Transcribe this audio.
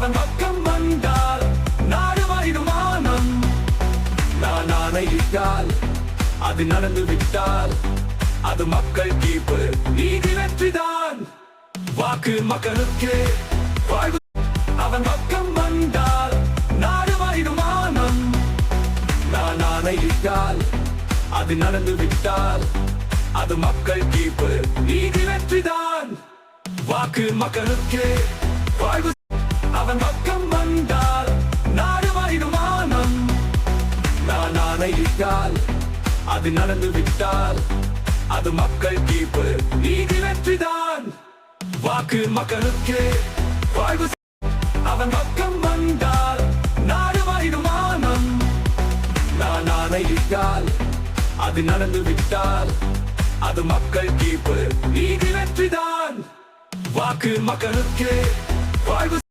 அவன் பக்கம் வந்தால் நாடு வைடுமானம். நான் ஆணையிட்டால் அது நடந்து விட்டால் அது மக்கள் தீர்ப்பு, நீதி வெற்றிதான். வாக்கு மக்களுக்கு வாழ்வு. அவன் பக்கம் வந்தால் நாடு வைடுமானம். நான் ஆணையிட்டால் அது நடந்து விட்டால் அது மக்கள் தீர்ப்பு, நீதி வெற்றிதான். வாக்கு மக்களுக்கு வாழ்வு. அவன் பக்கம் வந்தால் நாடு வைடுமானம். நான் ஆணையிட்டால் அது நடந்து விட்டால் அது மக்கள் தீர்ப்பு, நீதி வெற்றிதான். வாக்கு மக்களுக்கு வாழ்வு. அவன் பக்கம் வந்தால் நாடு வைடுமானம். நான் ஆணையிட்டால் அது நடந்து விட்டால் அது மக்கள் தீர்ப்பு, நீதி வெற்றிதான். வாக்கு மக்களுக்கு வாழ்வு.